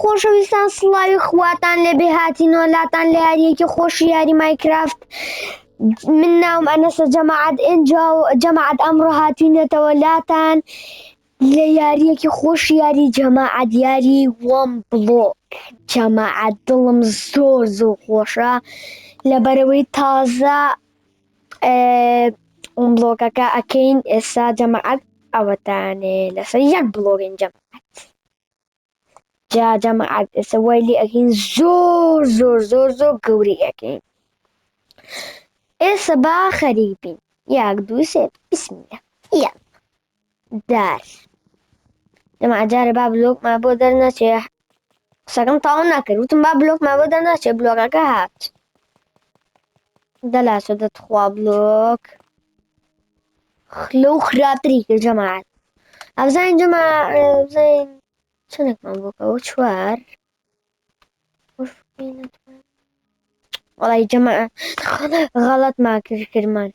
خۆشەویستان سڵاوی خواتان لێبێ هاتینەوە لاتان لە یاریەکی خۆشی یاری مایکرافت. من ناوم ئەنەسە جەماعەت جەماعەت ئەمڕۆ هاتوینەتەوە لاتان لە یاریەکی خۆشی یاری جەماعەت یاری وەم بڵۆک. جەماعەت دڵم زۆر خۆشە لەبەرەوەی تازە ئەم بڵۆکەکە ئەکەین. ئێستا جەماعەت ئەوەتانێ لەسەر یەک بڵۆگین جەماعەت جەماعەت ئێستا وای لێ ئەکەین زۆر گەورەی ئەەکەین. ئێستا با خەریک بین. یەک دوو سێ بسمیلە. یەک دار جەماعەت جارێ با بلۆکمان بۆ دەرنەچێ. قسەکەم تەواو نەکرد وتم با بلۆکمان بۆ دەرنەچێ. بلۆکەکە هات دەلاسۆ دەتخوا بلۆک لەو خراپتری کرد. جەماعەت ئەبزانین بزانین چەندێکمان بۆکەوە چوار وەڵی جەماعەت غەڵەتمان کردمان.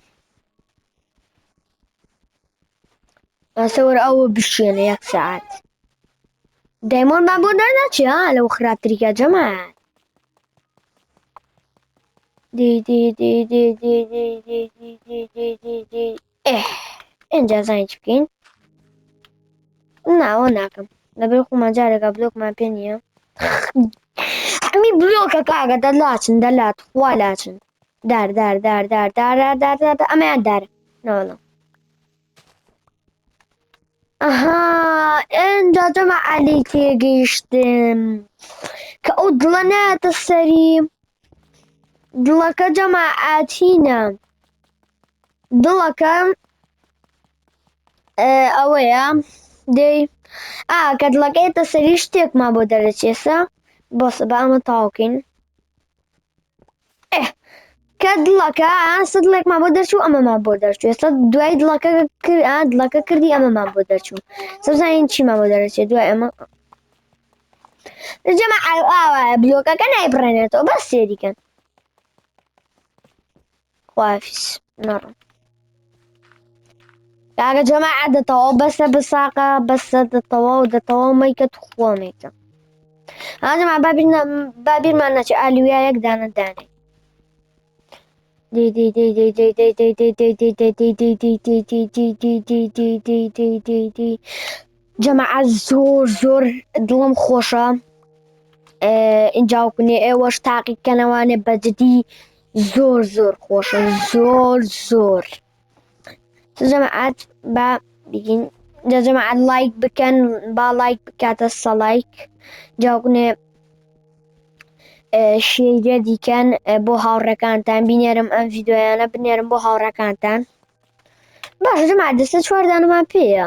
ئەسەوەرە ئەوە بشوێنە یەک سەعات دایمۆنمان بۆ دەرنەچێ لەو خراپتریکە. جەماعەت ئێنجا زانین چ بکەین. ناوە ناکەم لەبەر خۆمان جارێکە بلۆکمان پێ نییە. هەمی بلۆکە کاگە دەلات خوا لاچن. دار ئەمەیان دارە ناوەڵە. ئەها ئێنجا جەماعەتی تێگەیشتم کە ئەو دڵە نایەتە سەری. دڵەکە جەماعەتینە دڵەکە ئەوەیە دەی کە دڵەکەیتە سەری شتێکمان بۆ دەرەچێسە. بۆسە بە ئەمە تاوکەین کە دڵەکە ئاسە دڵێکمان بۆ دەرچوو ئەمەمان بۆ دەرچوو. ئێستا دوای دڵەکە کردی ئەمەمان بۆ دەرچوو. سەبزانین چیمان بۆ دەرەچێت دوای ئەمە. جەماعەت ئاوایە بلۆکەکە نایبڕێنێتەوە بەس سێریکەن. خوافیز نەڕۆم کاگە جەماعەت دەتەوە بەسە بساقە بەسە دەتەوە مەیکە توخۆمێکە. ئاجەماعەت بابیرمان نەچێ ئالویا یەک دانە دانێ. جەماعەت زۆر دڵم خۆشە ئینجاوکنێ ئێوەش تاقیکەنەوانێ بەجددی زۆر خۆشە زۆر. جەماعەت با بگین جەماعەت لایک بکەن با لایک بکاتە سەلایک جاوکنێ شێرە دیکەن بۆ هاوڕێکانتان بینێرم ئەم ڤیدۆیانە بنێرم بۆ هاوڕێکانتان. باشە جەماعەت دەستە چواردانمان پێیە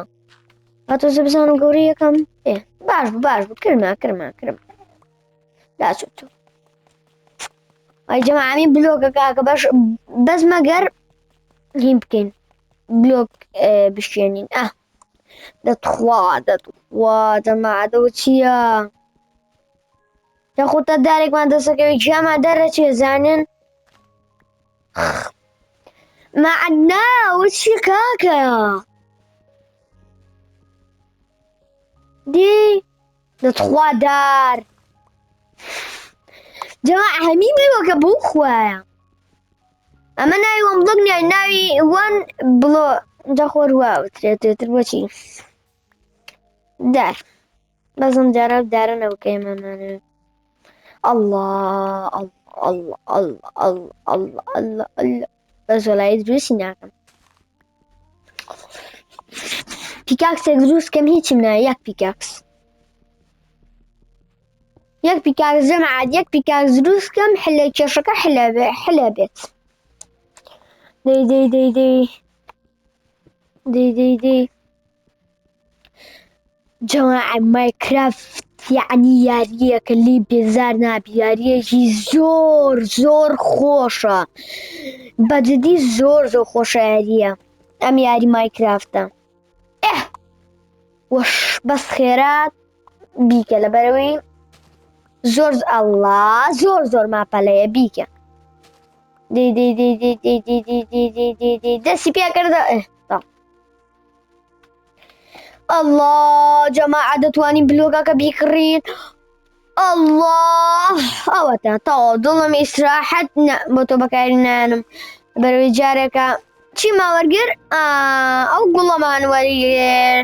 هاتۆزە بزانم گەورەی یەکەم. باش بوو کرما داچوتو ئەی جەماعەت بلۆکە کاکە بەس مەگەر هیم بکەین بلۆک بشوێنین. دەتخوا جەماعەتەوە چییە؟ دەخۆتە دارێکمان دەسەکەوی کیامان دەرەچێ زانن. معناوە چی کاکە؟ دەتخوا دار جەماعەت هەمی بلۆکە بۆ خوایە. ئەمە ناوی وەم بڵۆک نییە ناوی وەن بڵۆ جا خۆروواوترێتتر بۆچی دار بەزم جارە دارە نەوکەیمەمانێت. الله بەس وەڵایی دروستی ناکەم. پیکاکسێک دروستکەم هیچم نایە. یەک پیکاکس جەماعەت یەک پیکاکس دروستکەم حلە کێشەکە حلە بێت. جەماعەت مایکرافت یعنی یاریەکە لی بێزار نابی. یاریەکی زۆر خۆشە بەجددی زۆر خۆشە یاریە ئەم یاری مایکرافتە. وەش بەس خێرات بیکە لەبەرەوەی زۆر ماپەلەیە بیکە. دەستی پێکردە. الله جەماعەت دەتوانین بلۆکەکە بیکڕین. الله ئەوەتە تەواو دڵم ئیسراحەت بۆ تۆ بەکارێنانم بەروەی جارێکە چیما وەرگر ئەو گوڵەمان وەرگێر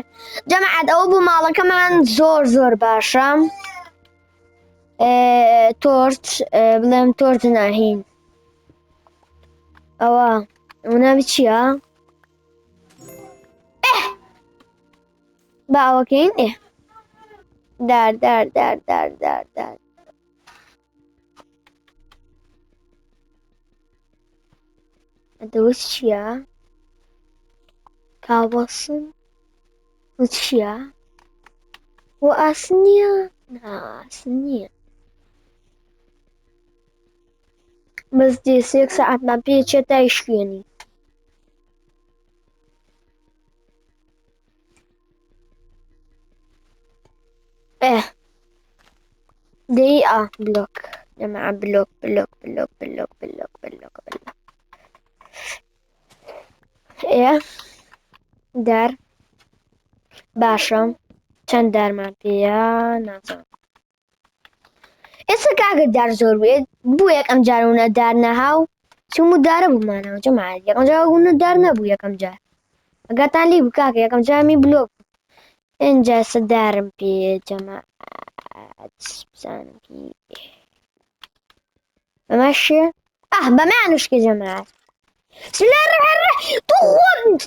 جەماعەت ئەوە بوو ماڵەکەمان زۆر زۆر باشە تۆرت بڵێم تۆرت ناهین ئەوە ئەوە چییە؟ باوەکەین دار دار دار دار دار دار ئەدەوە چییە؟ کاوەسن و چییە؟ و ئاسن نییە؟ ئاسن نییە بەس دێ سێک سەعاتمان پێچێت تا یشکێنی دەی بلۆک جەماعە بلۆک بلۆک بلۆک بلۆک بلۆک بلۆک بلۆک دار باشە چەند دارمان پێیە نازانم ئێستا کاکە دار زۆر بێت بوو یەکەم جارونە دار نەهاو چمو دارە بوومانەوە جەماعەت یەکەم جارونە دار نەبوو یەکەم جار ئەگاتان لی بوو کاکە یەکەم جارمی بلۆک ئێنجا ئێستا دارم پێ جەماعەت بزانم بەماشێ بەمانوشکە جەماعەت تو خۆت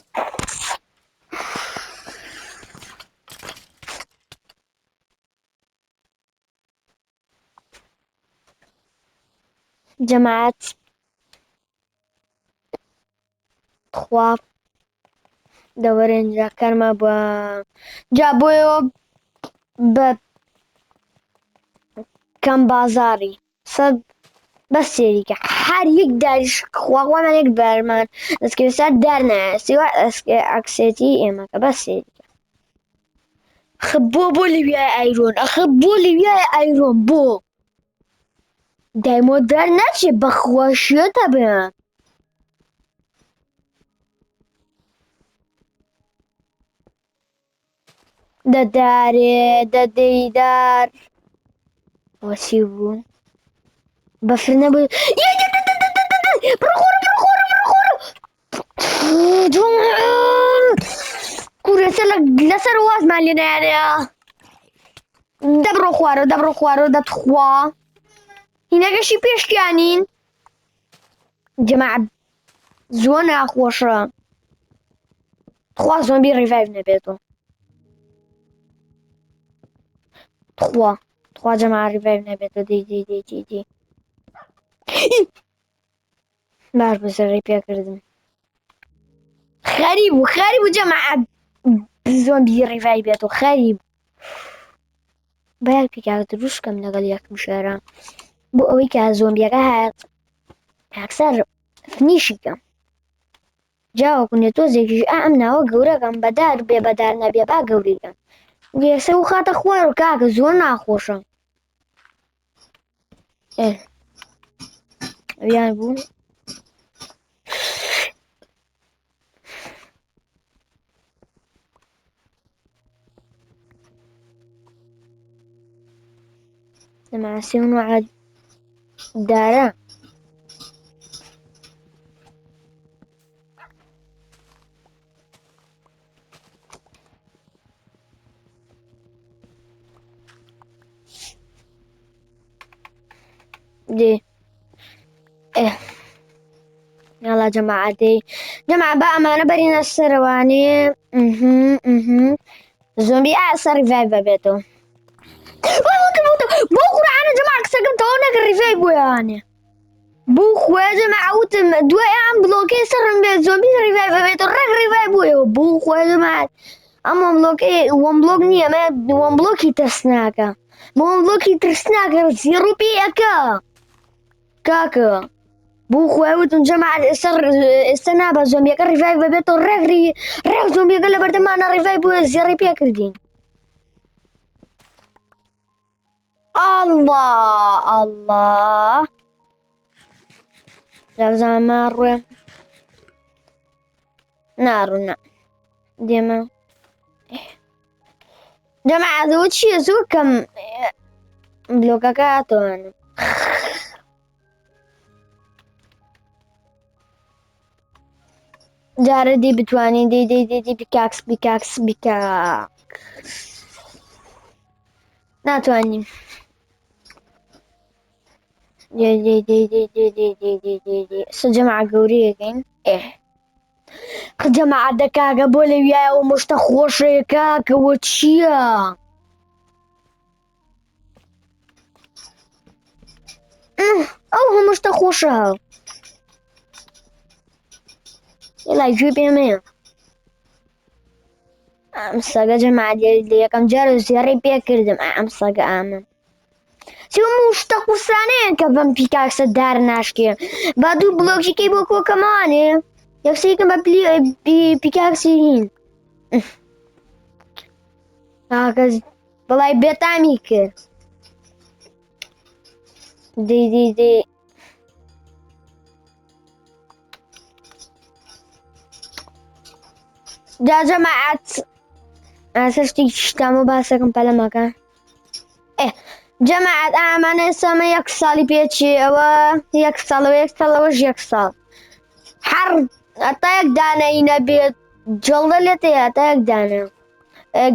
جەماعەت خوا دەوەرێنجا کارما بە جا بۆیەوە بە کەم بازاڕی سەد بەس سێریکە هەر یەک داریش خواڵامان یەک بارمان دەستکەوێستا دار نایە سیوا ئەکسێتی ئێمەکە بەس سێریکە بۆ لیڤیای ئایرۆن بۆ لیڤیای ئایرۆن بۆ دایمۆ دار ناچێت بەخواشیەتە بێن دەدارێ دەدەیدار وەچی بوو بەفر نەبوو کوورەسە لەسەر وازمان لێ نایانەیە دەبڕۆ خوارەوە دەتخوا هینەکەشی پێشکیانین جەماعەت زۆر ناخۆشە خوا زۆمبی ڕیڤایڤ نەبێتەوە خوا جەماعەت ڕیڤایڤ نەبێتەوە دەی باش بەسەری پێکردم خەریب بوو جەماعەت زۆمبی ڕیڤایڤ بێتەوە خەریب باید پێکاکە دروستکەم لەگەڵ یەکم شارە بۆ ئەوەی کە زۆمبیەکە هات ئاکسەر فنیشی کەم جاوەکوونێ تۆزێکیش ئەم ناوە گەورەکەم بەدار بێ بەدار نەبێ با گەوریکەم گێسە و خاتە خوار و کاکە زۆر ناخۆشە ئەویان بوو دەماسێ نوعە دارە دێ يلا جماعة جماعة بقى معنا برينا السرواني زومبي أعصر ريفايف بيتو بو قرآن جماعة كسكم تونا كريفايف يعني بو خويا جماعة وتم دواء عم بلوكي سرن بيت زومبي ريفايف بيتو رك ريفايف بو خويا جماعة أما بلوكي وان بلوك نية ما وان بلوكي تسناكا وان بلوكي تسناكا زيرو بيكا كاكا بو خويا جماعة استنى بزومبي كريفايف بيتو رك زومبي قال بردمان ريفايف زيرو بيكردين الله لازم مرة نارنا ديما جماعة ذو شي زو كم بلۆکەکە هاتۆوانم جارە دی بتوانین دەی پیکاکس ناتوانین سەجەمع گەورەیەکەین جەماعەتە کاکە بۆ لەویایەوە مشتە خۆشەیە کاکەوە چییە؟ ئەو هەمووشتە خۆشە لای گوێ پێمەیە ئەم سەگە جەماعەت لە یەکەم جارە زێڕی پێکردم ئەم سەگە ئامن شتە قورسانەیە کە بەم پیکاکسە دار ناشکێ با دوو بڵۆکیکەی بۆ کۆکەمانێ یەکسەیەکەم بە پیکاکسی هین کاکە بەڵای بێتامی کرد دەی جا جەماعەت ئاسە شتێکی شتامە باسەکەم پەلەمەکە جەماعەت ئامانە سەمە یەک ساڵی پێچێ ئەوە یەک ساڵەوەش یەک ساڵ هەر هەتا یەک دانەی نەبێت جەڵدە لێت هەتا یەک دانە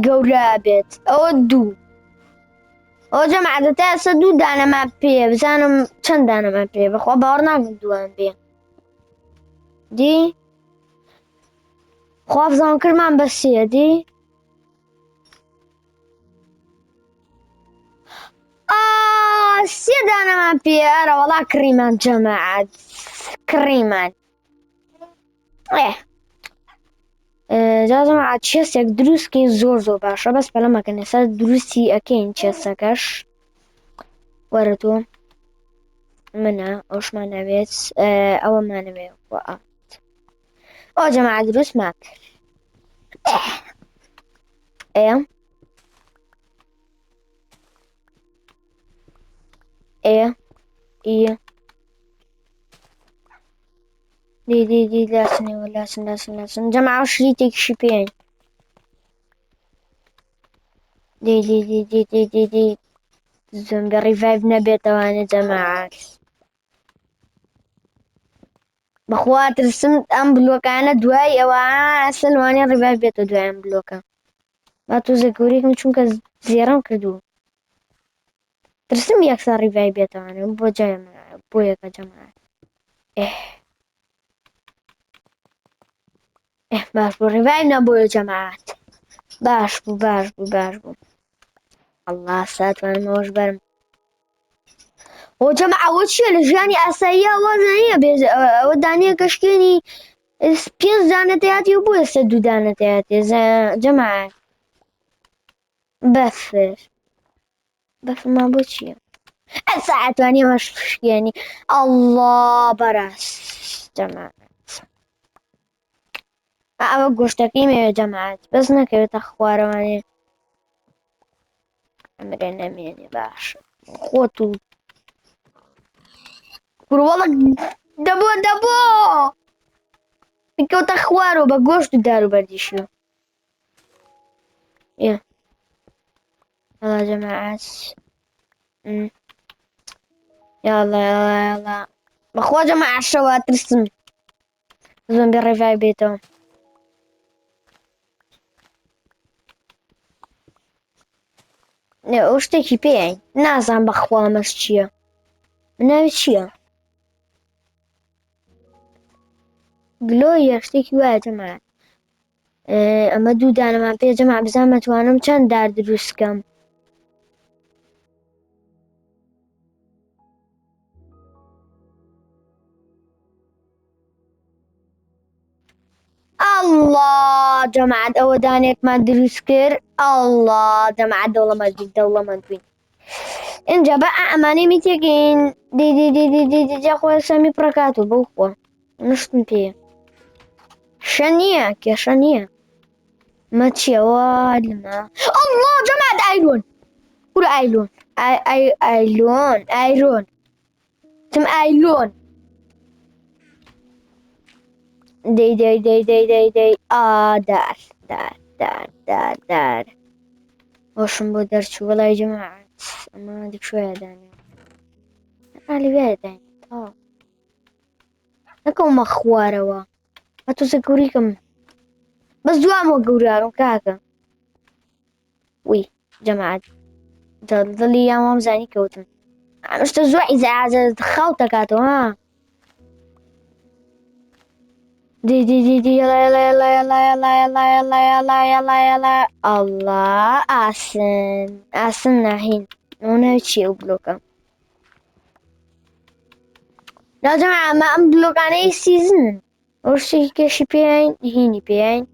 گەورە بێت ئەوە دوو ئەو جەماعەت هەتا ئێستا دوو دانەمان پێ بزانم چەند دانەمان پێ بەخوا باوەڕ ناکەم دووان بێ دی خوا بزانکردمان بە سێ دی سێ دانەمان پێ ئەرە وەڵا کڕیمان جەماعەت کڕیمان جا جەماعەت چێسێک دروستکەین زۆر باشە بەس پەلەمەکەن ئێستا دروستی ئەکەین چێسەکەش وەرە تۆ منە ئەوشمان نەوێت ئەوەمانەوێ ئەو جەماعەت دروستمان دی لاسنەوە لاسن جەماعەت شریتێکیشی پێین دی زۆمبی ڕیڤایڤ نەبێتەوانێ جەماعەت بەخوا ترسم ئەم بلۆکانە دوای ئەوە ئەستا لەوانەیە ڕیڤایڤ بێتە دوای ئەم بلۆکە با تۆزە گەورەیەکم چونکە زێڕەم کردووە ترسم یەکسان ڕیڤایڤ بێتەوانێ بۆ جای بۆ یەکە جەماعەت باش بوو ڕیڤایڤ نەبووە جەماعەت باش بوو ئەڵڵا ساتوانمەوەش بەرم ئۆ جەماعەت ئەوە چییە لە ژیانی ئاساییە وازە نییە ئەوە دانەیە کەشکێنی 5 دانە تەیاتێ و بۆ ئێستا 2 دانە تەیاتێ جەماعەت بەفرمان بۆ چییە ئەسا ئەتوانێ مەش شکێنی ئەڵڵا بەڕاست جەماعەت ئەوە گۆشتەکەی مەوێ جەماعەت بەس نەکەوێتە خوارەوانێ ئەمرێ نەمێنێ باشە خۆت و کوڕوەڵک دەبۆ بکەوتە خوارەوە بە گۆشت و دار و بەردیشیوە يلا جماعات يلا بخوا جماعة الشوات ترسم زومبي ريفاي بيتهم وشتێکی پێیان نازان بەخوا مەش چییە ناوی چییە گلۆ یەشتێکی وایە جەماعەت ئەمە 2 دانەمان پێ جەماعەت بزانم مەتوانم چەند دار دروستکەم الله جەماعەت ئەوە دانێکمان دروست کرد الله جەماعەت دەوڵەمەند بووین اینجا بە ئەمانەی میتێکین دیجا خۆی سەمی پڕکاتوە بەو خۆ نشتم پێ شە نییە کێشە نییە مە چیەوە لەمە الله جەماعەت ئایرۆن ورە ئایرۆن تم ئایلۆن دەی دار هۆشم بۆ دەرچوو وەڵای جەماعەت ئەمە دیک شوێ دانێ ئالی وێ داین تا نەکەمە خوارەوە ئە تۆ سەکوریکەم بەس دوامەوە گەورارم کاکە وی جەماعەت دڵی یامام زانی کەوتن ئەمشتە زۆر ئیزعاجە خاو دەکاتەوە ها دی دی دی دی يلا يلا يلا يلا يلا يلا يلا يلا يلا يلا الله ئاسن ناهین ئەوە چیە ئەو بلۆکە لا جەماعە ئەمە ئەم بلۆکانەی سیزنن ئەو شتێکی کێشی پێیان هینی پێیان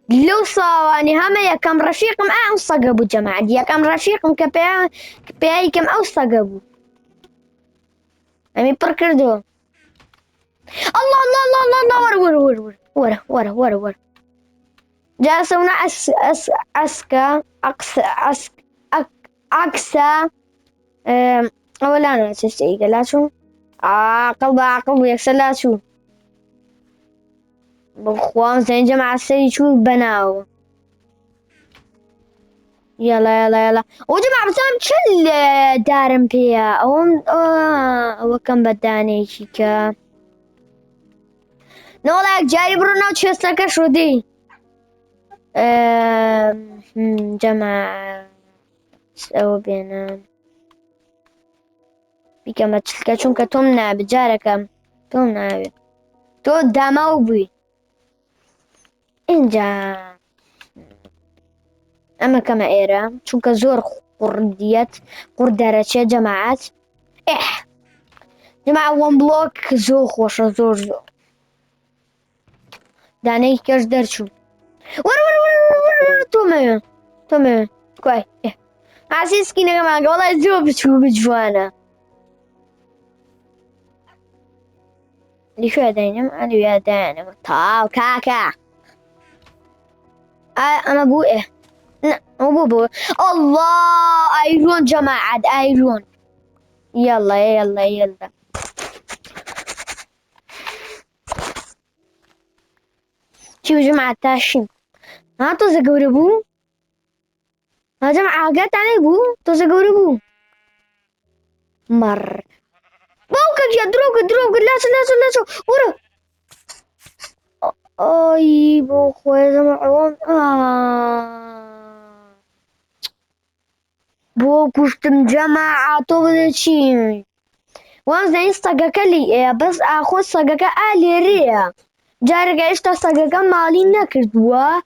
لەو ساوانی هەمە یەکەم ڕەفیقم ئەم سەگە بوو جەماعەت یەکەم ڕەفیقم کە پێیکەم ئەو سەگە بوو ئەمی پڕ کردەوە الله الله الله الله الله ورا ورا ورا ورا ورا ورا جالسونا أسكا أكسا أولا أنا تشتري قلاتو عقب يكسلاتو بخوان زين جماعة السري شو بناو يلا يلا يلا وجماعة بسام شل دارم فيها أو كم بداني شيكا نولاك جاري برونو تشستك شو دي جماعة أو بينا بكم تشلك شونك تومنا بجارك تومنا تو دامو بي اینجا ئەمە کەمە ئێرە چونکە زۆر قوڕدیەت قوڕ دەرەچێ جەماعەت جەماعە وەن بلۆک زۆر خۆشە زۆر زۆر دانەی کەش دەرچوو تۆمە کوای ئاسی سکینەکەمانگە وەڵای زۆر بچوو بجوانە لیشوێ داینم ئەلوێ دایانەوە تاو کاکە أنا بو إيه مو بو الله أيرون جماعة أيرون يلا يلا يلا شوفوا جماعة تاشين ها تزقوري بو ها جماعة قالت علي بو تزقوري بو مر بوكك يا دروك لا ورا أي بو خويا جماعة بو كشتم جماعة تو شي وان زين صقك لي بس أخذ صقك آلي ريا جارك إيش تصقك مالي نكردوا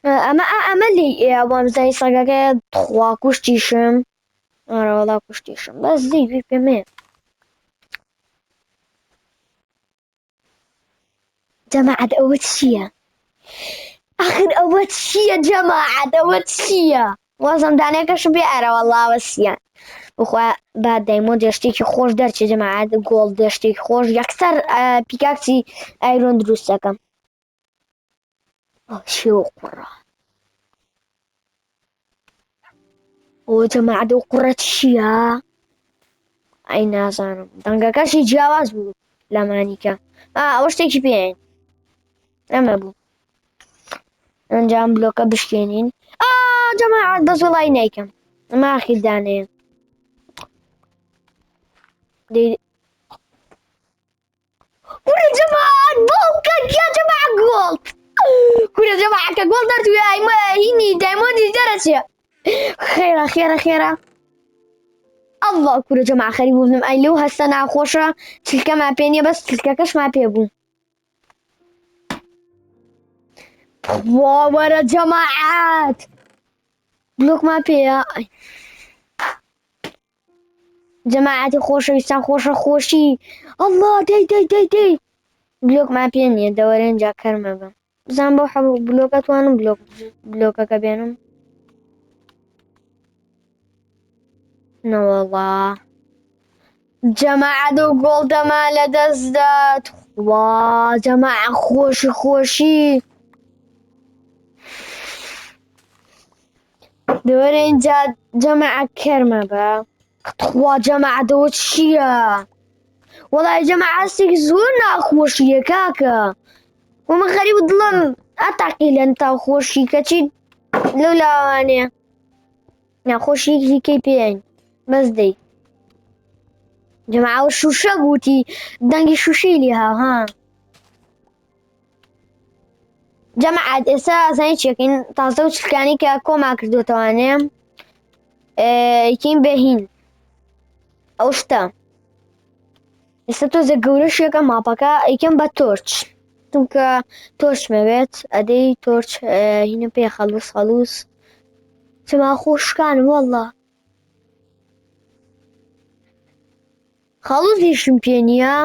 أما لي وان زين صقك تخوا كشتيشم أنا والله كشتيشم بس زي في كمان جماعة أول شيء آخر أول شيء جماعة أول شيء وازم دانيك شو بيعرف والله بس يعني وخوا بعد دايمون دشتيك خوش درتش جماعة جولد دشتيك خوش يكسر بيكاكسي ايرون دروسكم شو قرة او جماعة دو قرة شيا اي نازانم دنگا كاشي جواز بو لمانيكا وشتيك بيين اما بو انجام بلوكا بشكينين جماعة بس والله ينايكم ما اخي دانين دي كل جماعة بوكك يا جماعة جولد كل جماعة كجولد درتو يا ما هيني دايموندي درجة خيرة الله كل جماعة خريب بنم ايلو هالسنة خوشة تلك ما بيني بس تلك كش ما بيبو ورا جماعات بلوك ما بيا جماعتي خوشة يسان خوشي الله دي بلوك ما بيني دورين جا كرمه با بزن بو حبو بلوكات وانم بلوكا كبينم نو والله جماعة دو جولد ما لدزدات وا جماعة خوشي دورين جا جماعة كرمه با خوا جماعة دوت شيا والله يا جماعة سيكزونا خوشي كاكا ومن غريب ظلم أتعقيل أنت خوشي كتشي لولا أنا ناخۆشیەکی کەی پێین بەس دەی جەماعە شوشە گوتی دەنگی شوشەی لێ ها جەماعەت ئێستا ئازانی چێکین تازە و چلکانی کە کۆما کردوتەوانێ ئیکەین بەهین ئەو شتە ئێستا تۆزە گەورەشێکە ماپەکە ئەیکەم بە تۆرچ چونکە تۆرچ مەوێت ئەدەی تۆرچ هینە پێ خەلووس چما خۆشکانم وەڵڵا خەڵوزیشم پێ نییە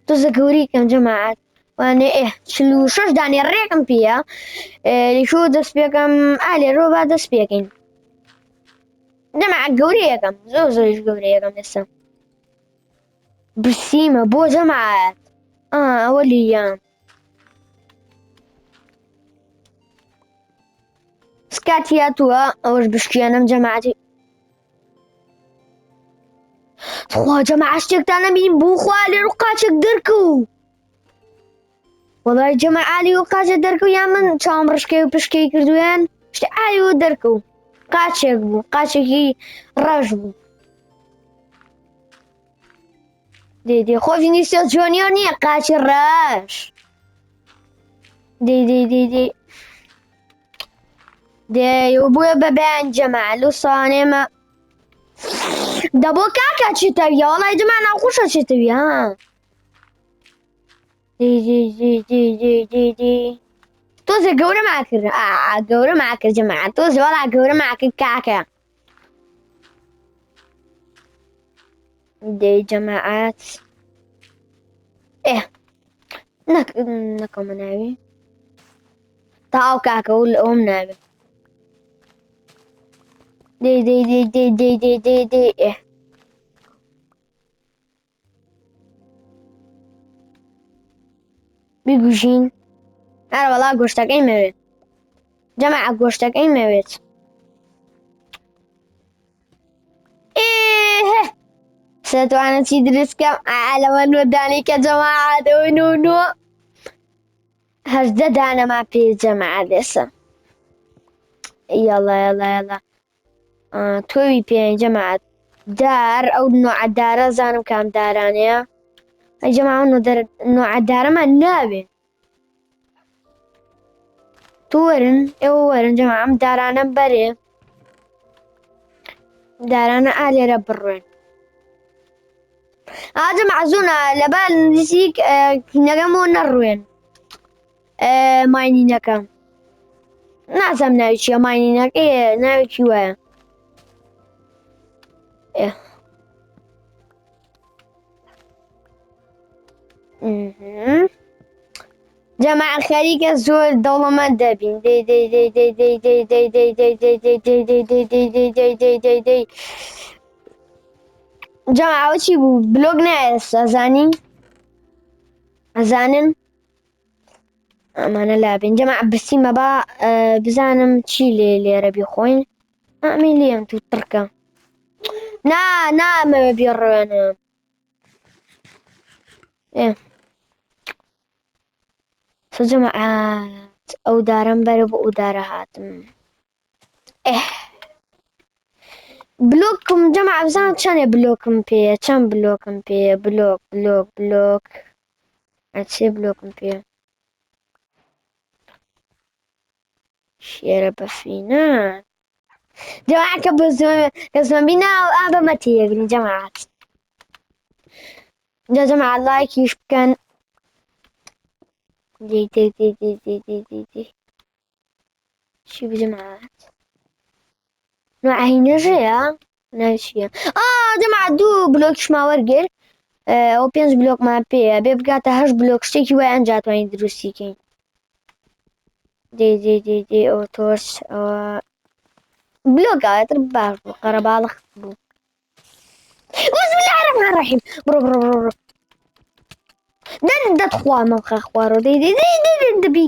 تۆزە گەوریکەم جەماعەت وانێ 46 دانێ ڕێکم پێە لیشۆ دەست پێەکەم ئالێرۆ با دەست پێکەین جەماعەت گەورەیەکەم زۆریش گەورەیەکەم ئێستا برسیمە بۆ جەماعەت ئەوە لیان سکاتی هاتووە ئەوەش بشکێنم جەماعەتی خوا جەماعە شتێکتان نەبین بوو خوا لێرە و قاچێک دەرکەوو وەڵای جەماعە لێ و قاچێک دەرکەوو یان من چاوم ڕشکەی و پشکەی کردویان شتێ ئاوە دەرکەوو قاچێک بوو قاچێکی ڕەش بوو دێ خۆشی نیستە جۆنیۆر نییە قاچی ڕەش دێ و بووە بەبیان جەماعە لەو ساوانێمە دەبۆ کاکە چێتەویە وەڵای جەماعە ناخۆشە چێتەوی ها تۆزێ گەورە ماکرد گەورە ماکرد جەماعە تۆزێ وەڵا گەورە ماکرد کاکە دێ جەماعەت نەکەمە ناوی تا ئەو کاکە و لە ئەوم نابێت دێ بیگوژین هەر وەڵا گۆشتەکەی مەوێت جەماعە گۆشتەکەی مەوێت سەتوانە چی دروستکەم لەمە نۆدانی کە جەماعەتەوەی نۆ 18 دانەما پێ جەماعەت ئێستا یاڵا تۆوی پێ جەماعەت دار ئەو نۆعە دارە زانم کام دارانەیە ئەی جەماعە نۆعە دارەمان ناوێت تۆ وەرن ئێوە وەرن جەماعە ئەم دارانە بەرێ دارانە ئالێرە بڕوێن جەماعە زوونە لەبەر نزیک نەگەمەوە نەڕوێن ماینینەکە نازەم ناوی چییە ماینینەکە ناوێکی وایە جەماعە خەریکە زۆر دەوڵەمەند دەبین جەماعە چی بوو بلۆگ نایە ئەزانی ئەزانن ئەمانە لابین جەماعە برسیمە با بزانم چی لێرە بیخۆین ئەمی لێم تو تڕکە نامەوێ بێڕوێنم جەماعەت ئەو دارم بەرە بۆ ئەو دارە هاتم بلۆکم جەماعە بزانم چەندێ بلۆکم پێیە چەند بلۆکم پێیە بلۆک چێ بلۆکم پێ شێرە بەفینە جەماعە کە بەزمەبی ناو بەمە تێگرین جەماعەت جەماعە لایکیش بکەن چی بجەماعەت نوعهینەژەیە ناویە جەماعە 2 بلۆکیشما وەرگرت ئەو 5 بلۆکمان پێیە بێ بگاتە 8 بلۆک شتێکی وای ئەنجاتوانین دروستیکەین ئەو تۆرچ ئەوە بلۆکاتر باش بوو قەرەباڵغ بوو بسم الله الرحمن الرحيم بڕۆ دەتخوا مەڵخە خوارەوە دەبی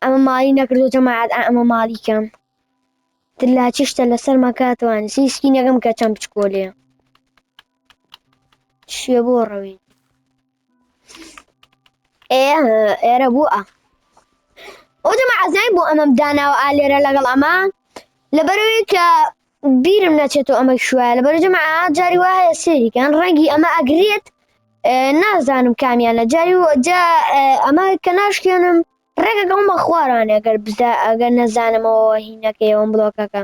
ئەمە ماڵی نەکردو جەماعەت ئەمە ماڵیکەم تلاچی شتە لەسەر مەکاتوانێت سیسکی نەگەم کە چەند بچکۆلەیە چیە بۆ ڕەوین ئێرە بووە ئەو جەماعە زای بۆ ئەمەم داناوە ئالێرە لەگەڵ ئەمە لەبەرەوەی کە بیرم نەچێتەوە ئەمە شوایە لەبەر جەماعە جاری وایە سێریکەن ڕەنگی ئەمە ئەگرێت نازانم کامیانە جاری جا ئەمە کە ناشکێنم ڕێگەکەم بە خوارانە ئەگەر ئەگەر نەزانمەوە هینەکەیەوەم بڵۆکەکە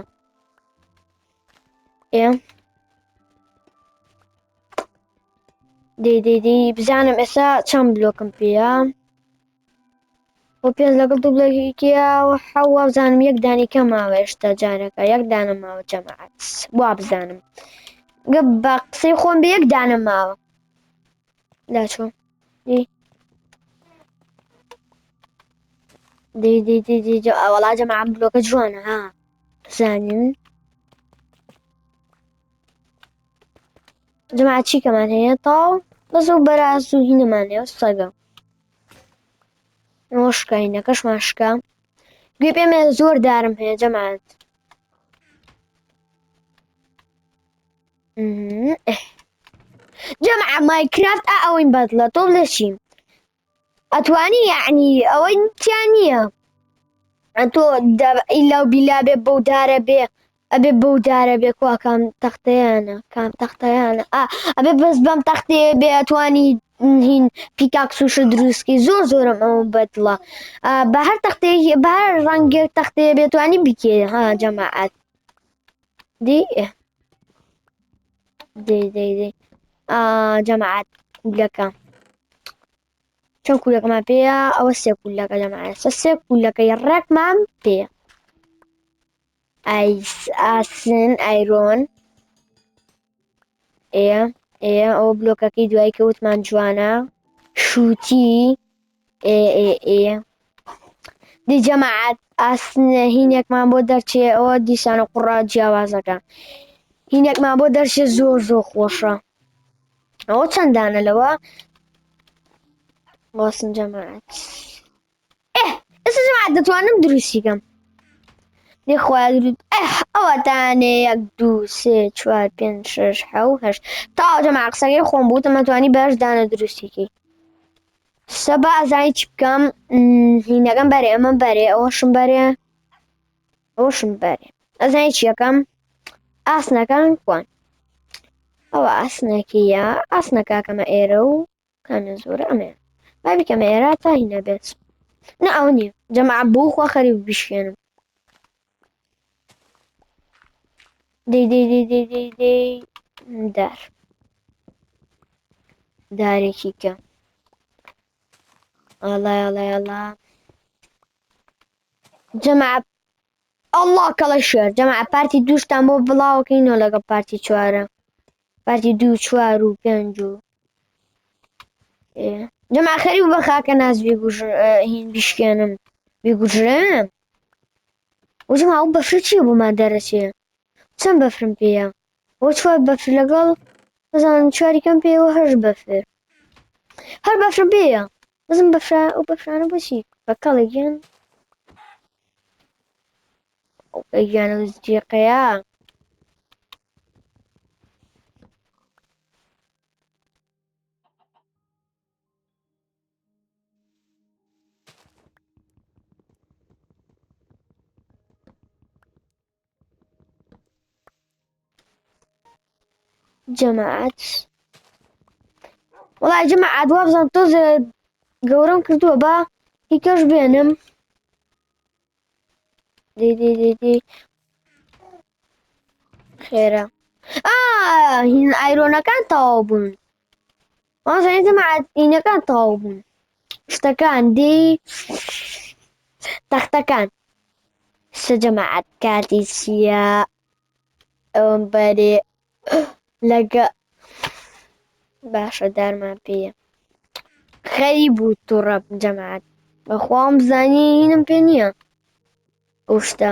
دەی بزانم ئێستا چەند بلۆکم پێە بۆ پێنج لەگەڵ دوو بڵێکیە حەوا بزانم یەک دانی کە ماوە هێشتا جارەکە یەک دانە ماوە جەماعەت وا بزانم گە بە قسەی خۆم بە یەک دانە ماوە لاچۆ دەی وەڵا جەماعەت بلۆکە جوانە ها زانین جەماعەت چیکەمان هەیە تاو بەس و بەراز و هینەمان هەیە سەگە شکا هینەکەشمان شکا گوێ پێمێ زۆر دارم هەیە جەماعەت جەماعە ماینکرافت ئەوەی بەدڵە تۆ بڵێ چیم ئەتوانی یعنی ئەوەی تیان نییە تۆ ئیلا و بیلا بێ بەو دارە بێ ئەبێ بەو دارە بێ کوا کام تەختەیانە کام تەختەیانە ئەبێ بەس بەم تەختێ بێ ئەتوانی هین پیکاکسوشە دروستکی زۆر زۆرم ئەوە بەدڵە بە هەر تەختەیە بە هەر ڕەنگێک تەختەیە بێتوانی بکێ ها جەماعەت دەی جەماعەت کولەکە چەند کولەکەمان پێەیە ئەوە سێ کولەکە جەماعەت سێ کولەکەی ڕێکمان پێ ئاسن ئایرۆن ئەوە بلۆکەکەی دوایی کەوتمان جوانە شووتی دی جەماعەت ئاسنە هینێکمان بۆ دەرچێ ئەوە دیسانە قوڕا جیاوازەکە هینێکمان بۆ دەرچێ زۆر زۆر خۆشە ئەوە چەندانە لەوە باسن جەماعەت ئێستا جەماعەت دەتوانم دروستیکەم خۆیان درود ئەوەتانێ 1 2 3 4 5 6 7 8 تا جەماعە قسەکەی خۆم بوو تەمەتوانی بەش دانە دروستیکی سەبا ئەزانی چی بکەم هینەکەم بەرێ ئەمە بەرێ ئەوەشم بەرێ ئەزانی چی یەکەم ئاسنەکان کوان ئەوە ئاسنەکەیە ئاسنەکەکەمە ئێرە و کامە زۆرە ئەمێ با بکەمە ئێرە تا هینە بێت نە ئەو نییە جەماعە بوو خوا خەریب بشکێنم دەی دارێکی کە ئەڵا جەماعە ئەڵڵا کەڵە شێر جەماعە پارتی دووشتان بۆ بڵاوکەینەوە لەگەڵ پارتی چوارە پارتی 2 4 و 5 و جەماعە خەریب بە خاکە ناز هین بشکێنم بێگوژرم و جەماعە ئەو بەفرە چییە بۆمان دەرەچێ چەند بەفرم پێیە بۆ چوار بەفر لەگەڵ بەزانم چواریکەم پێوە هەش بەفر هەر بەفرم پێیە بزم بەفرا ئەو بەفرانە بۆچی بە کەڵێ گیان گیانە جێقەیە جەماعەت وەڵای جەماعەت وا بزان تۆزە گەورەم کردووە با هیکەش بێنم دەی خێرە هین ئایرۆنەکان تەواو بوون وازانی جەماعەت هینەکان تەواو بوون شتەکان دەی تەختەکان جەماعەت کاتی چییە ئەوم بەرێ لەگە باشە دارمان پێیە خەری بوو تووڕە جەماعەت بەخوام بزانی هینم پێ نییە ئەو شتە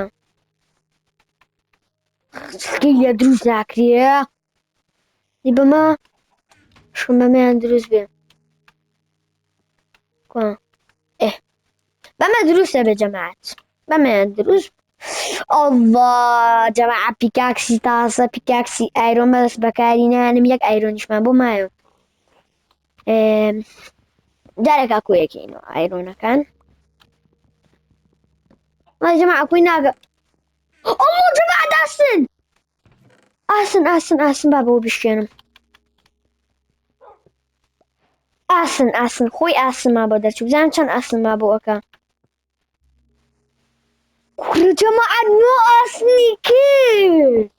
لە دروست ناکرێ دی بەمە شم بەمەیان دروست بێ بەمە دروستە بێ جەماعەت بەمەیان دروست ئەڵڵا جەماعە پیکاکسی تازە پیکاکسی ئایرۆن بەدەست بەکاری نانم یەک ئایرۆنیشمان بۆ مایە جارێکا کۆیەکەینەوە ئایرۆنەکان جەماعە کۆی ناگە الله جماعة ئاسن با بۆ بشکێنم ئاسن خۆی ئاسنما بۆ دەرچوو بزانم چەند ئاسنما بۆ ئەکا کوڕە جەماعەت نۆ ئاسنی کرد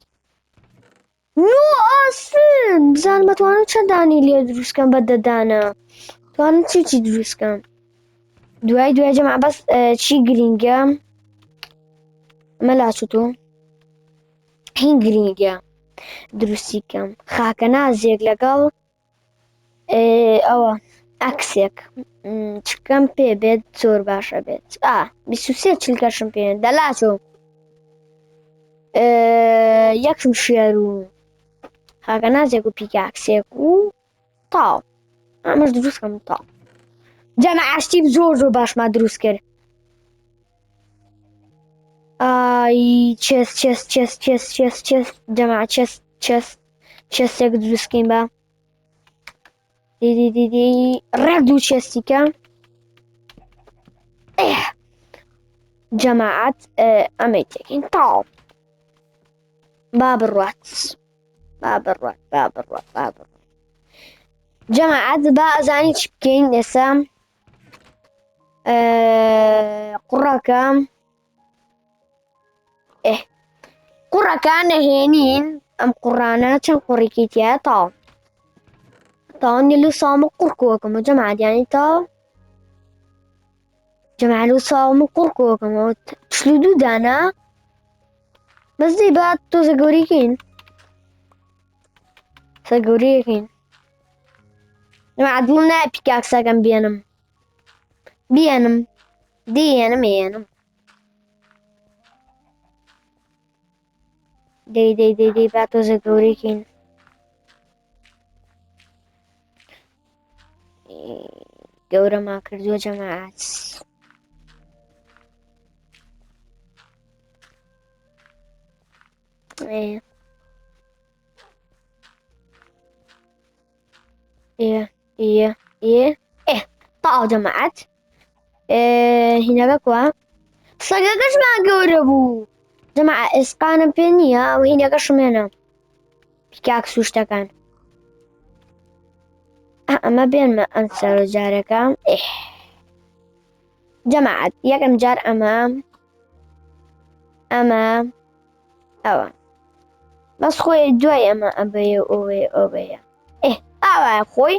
نۆ ئاسن بزانم بەتوانم چەندانی لێ دروستکەم بە دەدانە توانم چی دروستکەم دوای جەماعە بەس چی گرینگە ئەمە لاچوتۆ هین گرینگە دروستی بکەم خاکە نازێک لەگەڵ ئەوە ئەکسێک چکەم پێ بێت زۆر باشە بێت 23 چلکەشم پێ دەلاچۆ یەکم شێر و خاکە نازێک و پیکاکسێک و تاو ئەمەش دروستکەم تاو جەماعەشتی زۆر باشما دروست کرد چێست جەماعە چێستێک دروستکەین بە دیدی ڕێک دوو چێستیکە جەماعەت ئەمەی تێکین تاو با بڕوات جەماعەت با ئەزانی چی بکەین ئێستا قوڕەکە نەهێنین ئەم قوڕانە چەند قوڕێکی تایە تاوان لە ساڵمە قوڕکۆکەم و جەماعەتیانی تاو جەماعە ساڵمە قوڕکۆکەمەوە 42 دانە بەس دەی با تۆزە گەورەکەین گەورەیەکەین جەماعە دڵم نایە پیکاکسەکەم بێنم دەی با تۆزە گەورەکەین گەورەما کردووە جەماعەت تاو جەماعەت هینەکە کووە سەگەکەشمان گەورە بوو جەماعە ئێسقانم پێ نییە ئەو هینەکەشم هێنا پیکاکس و شتەکان ئەمە بێنمە ئەم سەرۆجارەکە جەماعەت یەکەم جار ئەمە ئەوە بەس خۆی دوای ئەمە ئەبەیە ئەوەیە ئاوایە خۆی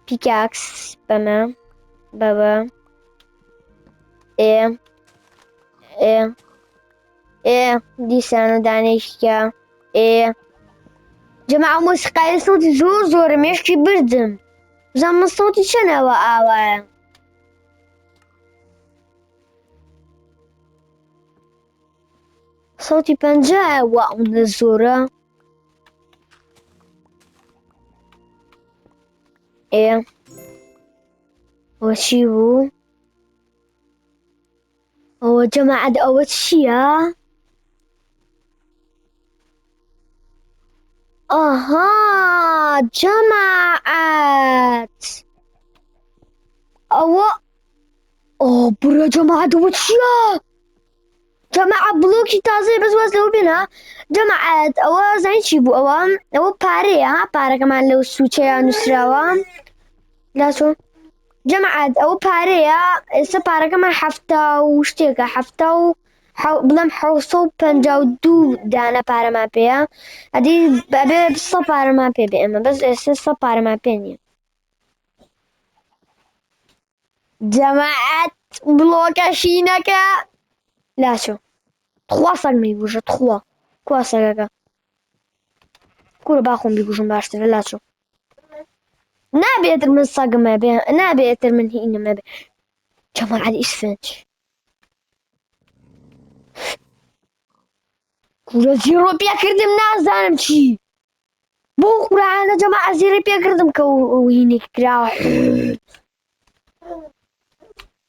پیکاکس بەمە بەبە دیسانە دانێشکە جەماعە مۆسیقای سەوتی زۆرە مێشکی بردم بزانمە سەوتی چەنەوە ئاوایە سەوتی 50 وە ئەوەندە زۆرە ئەوە چی بوو ئەوە جەماعەت ئەوە چییە جەماعەت ئەوە بڕە جەماعەت ئەوە چییە جەماعە بڵۆکی تازەیە بەس واز لەوە بێنە جەماعەت ئەوە زانی چی بوو ئەوە پارەیە پارەکەمان لەو سوچەیان نووسراوە لاسۆ جەماعەت ئەوە پارەیە ئێستا پارەکەمان هەفتە و شتێکە هەفتە و بڵێم 752 دانە پارەمان پێەیە ئەدی بەبێ 100 پارەمان پێ بێ ئێمە بەس ئێستا 100 پارەمان پێ نییە جەماعەت بڵۆکە شینەکە لاشۆ تخوا سەگ مەیگوژە کوا سەگەکە کوورە باخۆم بیگوژم باشترە لاچۆ نابێتر من سەگمە بێ نابێتر من هینەمە بێ جەماعەت ئیسفنج کوورە زیرۆ پێکردم نازانم چی بۆ قورعانە جەماعە زیرۆ پێکردم کە هینێکی کراوە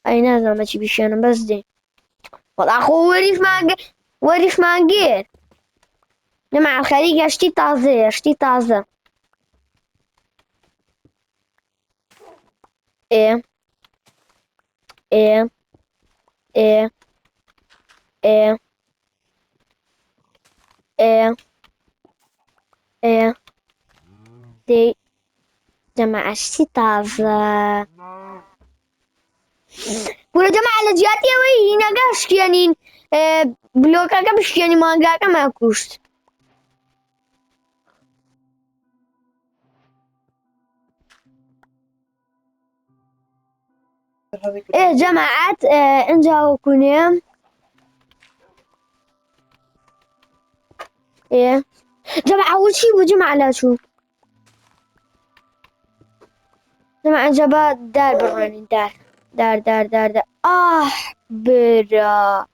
ئەی نازانمە چی بیشێنم بەس دێ وەڵا خۆ وەریشمان گێر جەماعە خەریکە شتی تازە إيه إيه إيه إيه دي جماعة شتي تازة بولا جماعة لجياتي وي هنا قاشكيانين بلوكا قبشكياني مانقاكا ما كوشت إيه جماعات انجا كونيم إيه جماعة أول شي وجماعة لا شو جماعة جبا دار براني دار برا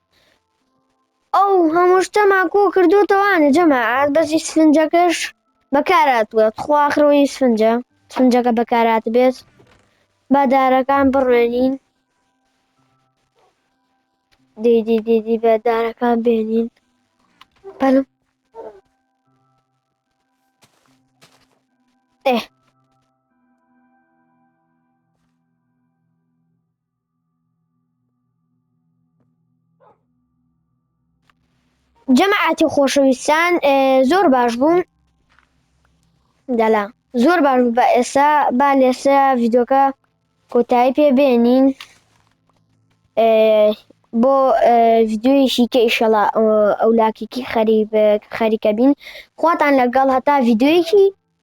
أو همجتمع كو كردو تواني جماعة بس يسفنجكش بكارات بيت خو آخر سفنجك بكارات بيت بداركان برانين دي بداركان بينين بلو إيه جەماعەتی خۆشەویستان زۆر باش بوون دەلا زۆر باش بوو بە ئێستا با لێستا ڤیدۆکە کۆتایی پێبێنین بۆ ڤیددیۆیەکی کە ئیشەڵا ئەو لاکێکی خەریکە بین خواتان لەگەڵ هەتا ڤیددیۆیەکی